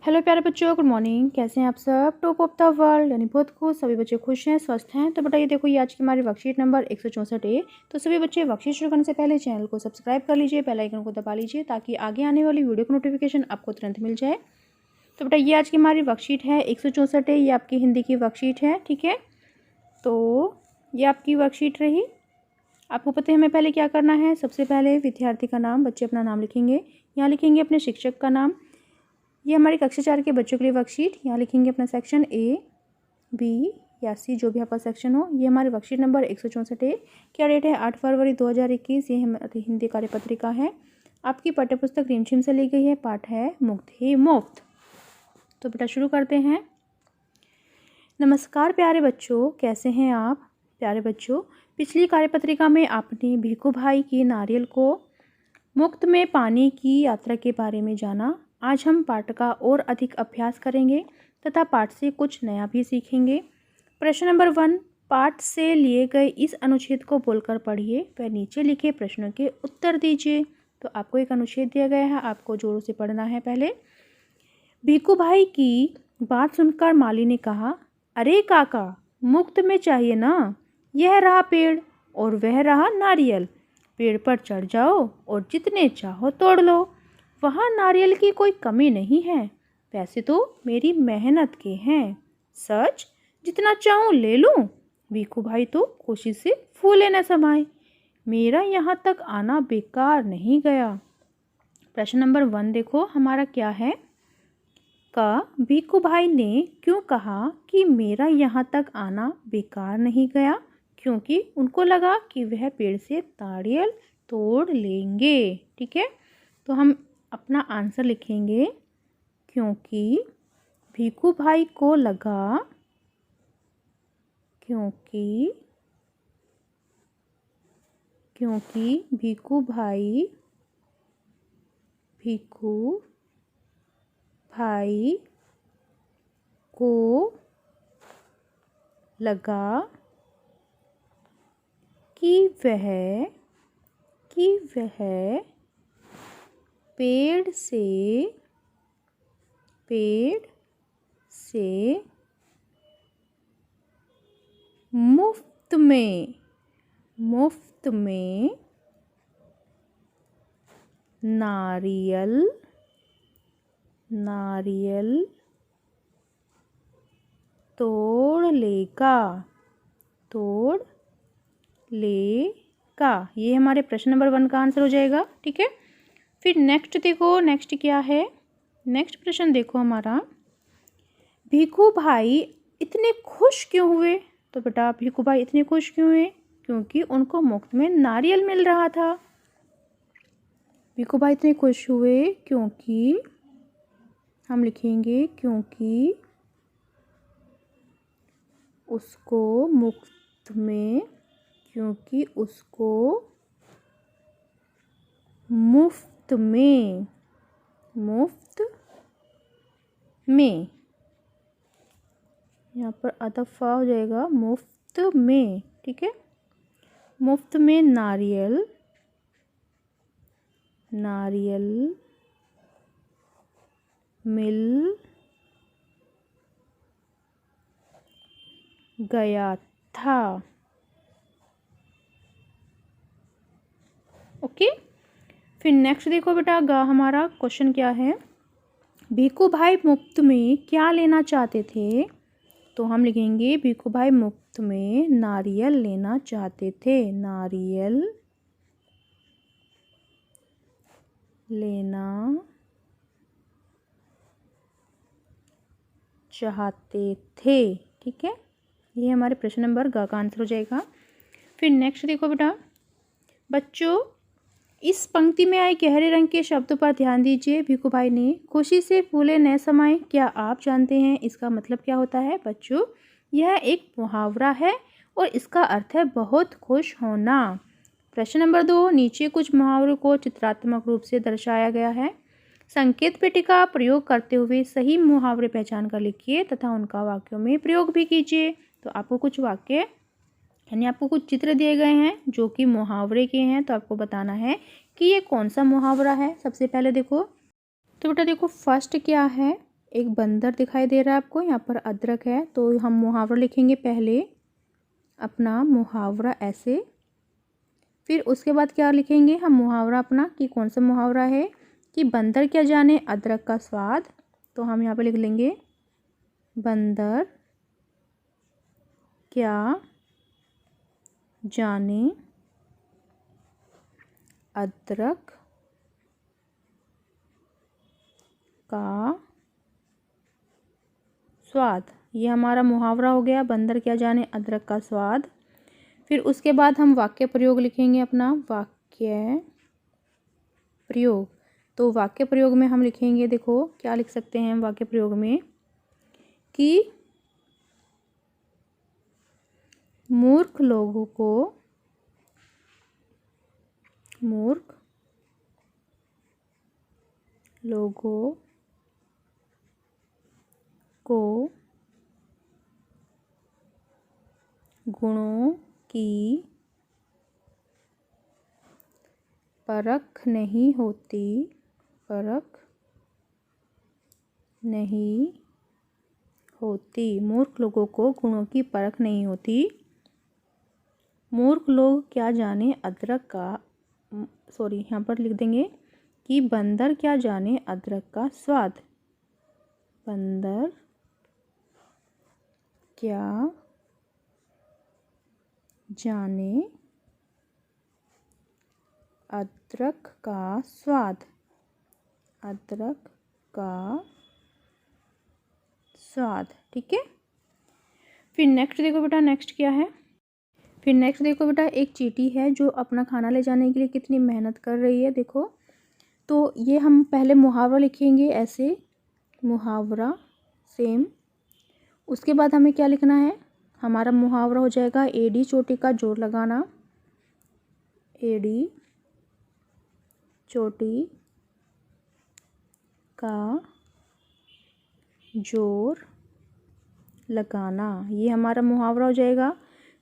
Hello प्यारे बच्चों, good morning. कैसे हैं आप सब? टॉप ऑफ द वर्ल्ड यानी बहुत खुश, सभी बच्चे खुश हैं, स्वस्थ हैं। तो बेटा ये देखो, ये आज की हमारी वर्कशीट नंबर 164 है। तो सभी बच्चे वर्कशीट शुरू करने से पहले चैनल को सब्सक्राइब कर लीजिए, बेल आइकन को दबा लीजिए ताकि आगे आने वाली वीडियो का नोटिफिकेशन आपको तुरंत मिल जाए। तो बेटा ये आज की हमारी वर्कशीट है 164 है, ये आपकी हिंदी की वर्कशीट है। ठीक है, तो ये आपकी वर्कशीट रही। आपको पता है हमें पहले क्या करना है। सबसे पहले विद्यार्थी का नाम, बच्चे अपना नाम लिखेंगे। यहाँ लिखेंगे अपने शिक्षक का नाम। ये हमारी कक्षा 4 के बच्चों के लिए वर्कशीट। यहाँ लिखेंगे अपना सेक्शन ए, बी या सी, जो भी आपका सेक्शन हो। ये हमारी वर्कशीट नंबर 164 है। क्या डेट है? 8 फरवरी 2021। ये हमारी हिंदी कार्यपत्रिका है। आपकी पाठ्यपुस्तक रिमझिम से ली गई है। पाठ है मुक्त ही मुफ्त। तो बेटा शुरू करते हैं। नमस्कार प्यारे बच्चों, कैसे हैं आप? प्यारे बच्चों, पिछली कार्यपत्रिका में आपने भिखू भाई की नारियल को मुफ्त में पाने की यात्रा के बारे में जाना। आज हम पाठ का और अधिक अभ्यास करेंगे तथा पाठ से कुछ नया भी सीखेंगे। प्रश्न नंबर 1, पाठ से लिए गए इस अनुच्छेद को बोलकर पढ़िए व नीचे लिखे प्रश्नों के उत्तर दीजिए। तो आपको एक अनुच्छेद दिया गया है, आपको जोरों से पढ़ना है। पहले, भिखू भाई की बात सुनकर माली ने कहा, अरे काका, मुफ्त में चाहिए ना। यह रहा पेड़ और वह रहा नारियल। पेड़ पर चढ़ जाओ और जितने चाहो तोड़ लो। वहाँ नारियल की कोई कमी नहीं है। पैसे तो मेरी मेहनत के हैं। सच, जितना चाहूँ ले लूँ। भिखू भाई तो खुशी से फूले न समाए। मेरा यहाँ तक आना बेकार नहीं गया। प्रश्न नंबर 1 देखो हमारा क्या है। भिखू भाई ने क्यों कहा कि मेरा यहाँ तक आना बेकार नहीं गया? क्योंकि उनको लगा कि वह पेड़ से नारियल तोड़ लेंगे। ठीक है, तो हम अपना आंसर लिखेंगे। क्योंकि भिखू भाई को लगा, क्योंकि भिखू भाई को लगा कि वह पेड़ से मुफ्त में नारियल तोड़ लेगा। ये हमारे प्रश्न नंबर 1 का आंसर हो जाएगा। ठीक है, फिर नेक्स्ट देखो, नेक्स्ट क्या है। नेक्स्ट प्रश्न देखो हमारा, भिखू भाई इतने खुश क्यों हुए? तो बेटा भिखू भाई इतने खुश क्यों हुए? क्योंकि उनको मुफ्त में नारियल मिल रहा था। भिखू भाई इतने खुश हुए क्योंकि हम लिखेंगे क्योंकि उसको मुफ्त में यहाँ पर अदफ़ा हो जाएगा, मुफ्त में। ठीक है, मुफ्त में नारियल मिल गया था। ओके, फिर नेक्स्ट देखो बेटा, हमारा क्वेश्चन क्या है। भिखू भाई मुफ्त में क्या लेना चाहते थे? तो हम लिखेंगे भिखू भाई मुफ्त में नारियल लेना चाहते थे। नारियल लेना चाहते थे। ठीक है, ये हमारे प्रश्न नंबर ग का आंसर हो जाएगा। फिर नेक्स्ट देखो बेटा, बच्चों इस पंक्ति में आए गहरे रंग के शब्दों पर ध्यान दीजिए। भिखू भाई ने खुशी से फूले न समाए। क्या आप जानते हैं इसका मतलब क्या होता है? बच्चों, यह एक मुहावरा है और इसका अर्थ है बहुत खुश होना। प्रश्न नंबर 2, नीचे कुछ मुहावरों को चित्रात्मक रूप से दर्शाया गया है। संकेत पेटी का प्रयोग करते हुए सही मुहावरे पहचान कर लिखिए तथा उनका वाक्यों में प्रयोग भी कीजिए। तो आपको कुछ वाक्य यानी आपको कुछ चित्र दिए गए हैं जो कि मुहावरे के हैं, तो आपको बताना है कि ये कौन सा मुहावरा है। सबसे पहले देखो, तो बेटा देखो फर्स्ट क्या है, एक बंदर दिखाई दे रहा है आपको, यहाँ पर अदरक है, तो हम मुहावरा लिखेंगे पहले अपना मुहावरा ऐसे, फिर उसके बाद क्या लिखेंगे हम मुहावरा अपना कि कौन सा मुहावरा है कि बंदर क्या जाने अदरक का स्वाद। तो हम यहाँ पे लिख लेंगे बंदर क्या जाने अदरक का स्वाद। ये हमारा मुहावरा हो गया, बंदर क्या जाने अदरक का स्वाद। फिर उसके बाद हम वाक्य प्रयोग लिखेंगे अपना, वाक्य प्रयोग। तो वाक्य प्रयोग में हम लिखेंगे, देखो क्या लिख सकते हैं हम वाक्य प्रयोग में कि मूर्ख लोगों को गुणों की परख नहीं होती। मूर्ख लोगों को गुणों की परख नहीं होती। मूर्ख लोग क्या जाने अदरक का, सॉरी यहाँ पर लिख देंगे कि बंदर क्या जाने अदरक का स्वाद। बंदर क्या जाने अदरक का स्वाद। ठीक है। फिर नेक्स्ट देखो बेटा, नेक्स्ट क्या है। फिर नेक्स्ट देखो बेटा, एक चींटी है जो अपना खाना ले जाने के लिए कितनी मेहनत कर रही है। देखो तो ये हम पहले मुहावरा लिखेंगे ऐसे, मुहावरा सेम। उसके बाद हमें क्या लिखना है, हमारा मुहावरा हो जाएगा एड़ी चोटी का जोर लगाना। एड़ी चोटी का जोर लगाना, ये हमारा मुहावरा हो जाएगा।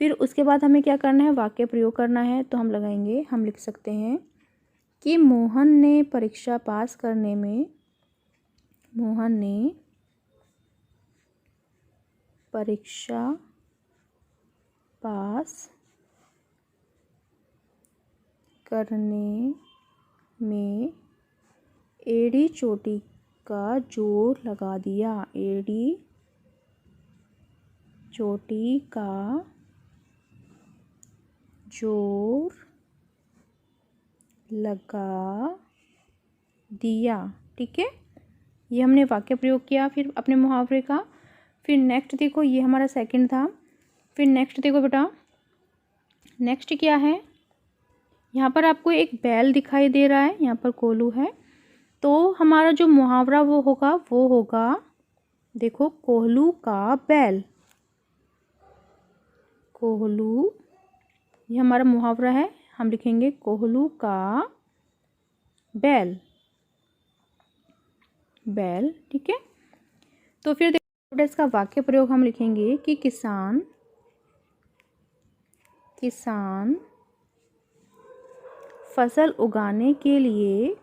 फिर उसके बाद हमें क्या करना है, वाक्य प्रयोग करना है। तो हम लगाएंगे, हम लिख सकते हैं कि मोहन ने परीक्षा पास करने में एड़ी चोटी का जोर लगा दिया। एड़ी चोटी का जोर लगा दिया। ठीक है, ये हमने वाक्य प्रयोग किया फिर अपने मुहावरे का। फिर नेक्स्ट देखो, ये हमारा सेकंड था। फिर नेक्स्ट देखो बेटा, नेक्स्ट क्या है, यहाँ पर आपको एक बैल दिखाई दे रहा है, यहाँ पर कोल्हू है। तो हमारा जो मुहावरा वो होगा देखो, कोल्हू का बैल। कोल्हू, ये हमारा मुहावरा है, हम लिखेंगे कोल्हू का बैल। ठीक है। तो फिर देखो इसका वाक्य प्रयोग हम लिखेंगे कि किसान फसल उगाने के लिए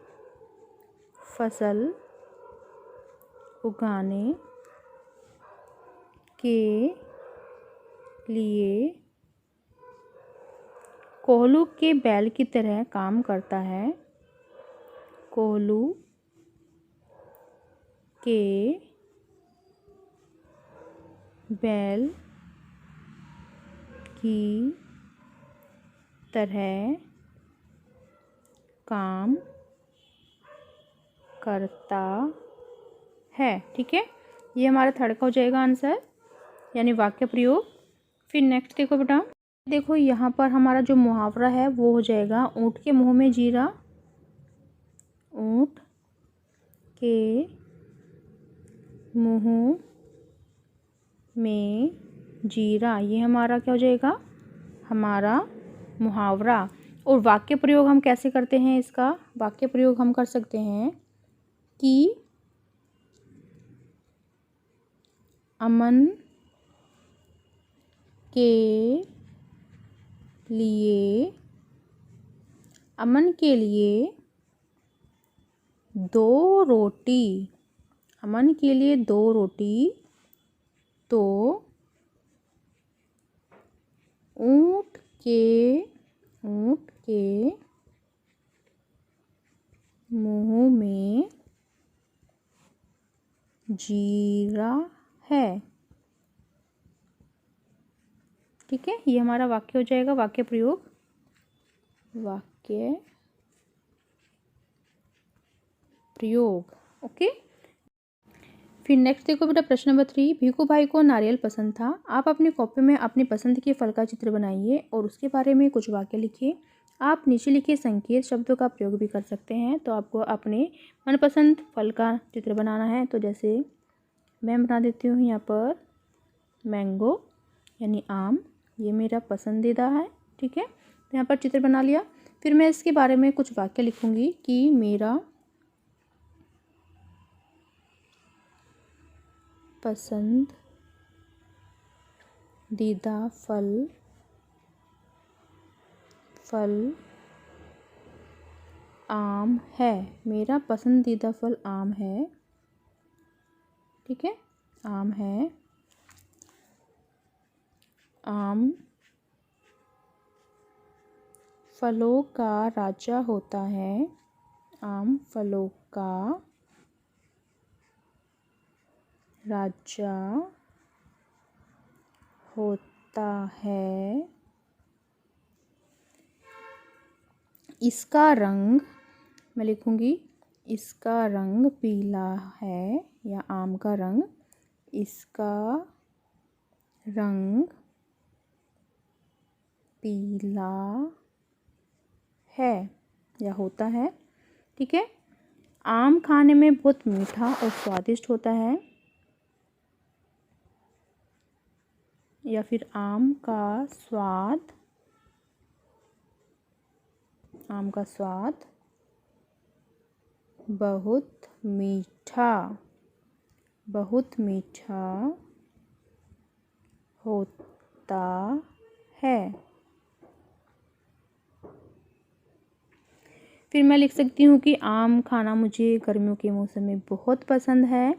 कोल्हू के बैल की तरह काम करता है। कोल्हू के बैल की तरह काम करता है। ठीक है, ये हमारा थर्ड का हो जाएगा आंसर, यानी वाक्य प्रयोग। फिर नेक्स्ट देखो बेटा, देखो यहाँ पर हमारा जो मुहावरा है वो हो जाएगा ऊँट के मुंह में जीरा। ऊँट के मुंह में जीरा, ये हमारा क्या हो जाएगा, हमारा मुहावरा। और वाक्य प्रयोग हम कैसे करते हैं, इसका वाक्य प्रयोग हम कर सकते हैं कि अमन के लिए 2 रोटी अमन के लिए 2 रोटी तो ऊँट के मुंह में जीरा है। ठीक है, ये हमारा वाक्य हो जाएगा, वाक्य प्रयोग। ओके। फिर नेक्स्ट देखो बेटा, प्रश्न नंबर 3। भीखू भाई को नारियल पसंद था। आप अपनी कॉपी में अपनी पसंद के फल का चित्र बनाइए और उसके बारे में कुछ वाक्य लिखिए। आप नीचे लिखे संकेत शब्दों का प्रयोग भी कर सकते हैं। तो आपको अपने मनपसंद फल का चित्र बनाना है। तो जैसे मैं बना देती हूँ यहाँ पर मैंगो यानी आम, ये मेरा पसंदीदा है। ठीक है, तो यहाँ पर चित्र बना लिया। फिर मैं इसके बारे में कुछ वाक्य लिखूँगी कि मेरा पसंदीदा फल आम है। मेरा पसंदीदा फल आम है। ठीक है, आम है। आम फलों का राजा होता है। आम फलों का राजा होता है। इसका रंग, मैं लिखूँगी इसका रंग पीला है, या आम का रंग, इसका रंग पीला है या होता है। ठीक है, आम खाने में बहुत मीठा और स्वादिष्ट होता है, या फिर आम का स्वाद बहुत मीठा होता है। फिर मैं लिख सकती हूँ कि आम खाना मुझे गर्मियों के मौसम में बहुत पसंद है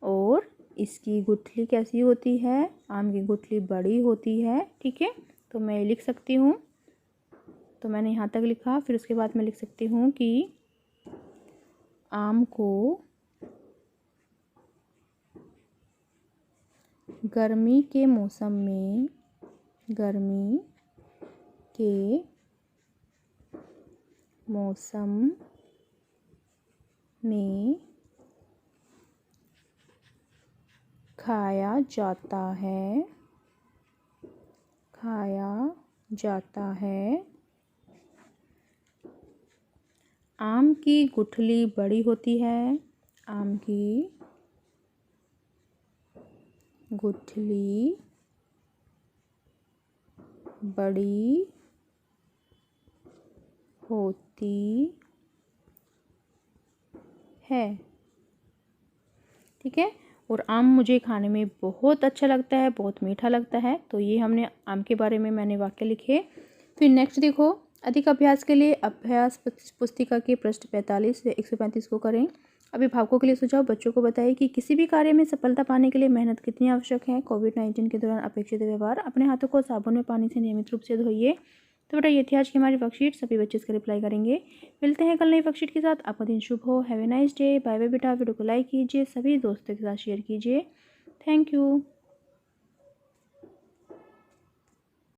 और इसकी गुठली कैसी होती है, आम की गुठली बड़ी होती है। ठीक है, तो मैं लिख सकती हूँ। तो मैंने यहाँ तक लिखा। फिर उसके बाद मैं लिख सकती हूँ कि आम को गर्मी के मौसम में खाया जाता है। आम की गुठली बड़ी होती है। आम की गुठली बड़ी होती है। ठीक है, और आम मुझे खाने में बहुत अच्छा लगता है, बहुत मीठा लगता है। तो ये हमने आम के बारे में मैंने वाक्य लिखे। फिर नेक्स्ट देखो, अधिक अभ्यास के लिए अभ्यास पुस्तिका के पृष्ठ 45 से 135 को करें। अभिभावकों के लिए सुझाव, बच्चों को बताइए कि किसी भी कार्य में सफलता पाने के लिए मेहनत कितनी आवश्यक है। कोविड-19 के दौरान अपेक्षित व्यवहार, अपने हाथों को साबुन में पानी से नियमित रूप से धोइए। तो बेटा ये थी आज की हमारी वर्कशीट। सभी बच्चे इसका रिप्लाई करेंगे। मिलते हैं कल नई वर्कशीट के साथ। आपका दिन शुभ हो। Have a nice day. Bye bye बेटा। वीडियो को लाइक कीजिए, सभी दोस्तों के साथ शेयर कीजिए। Thank you.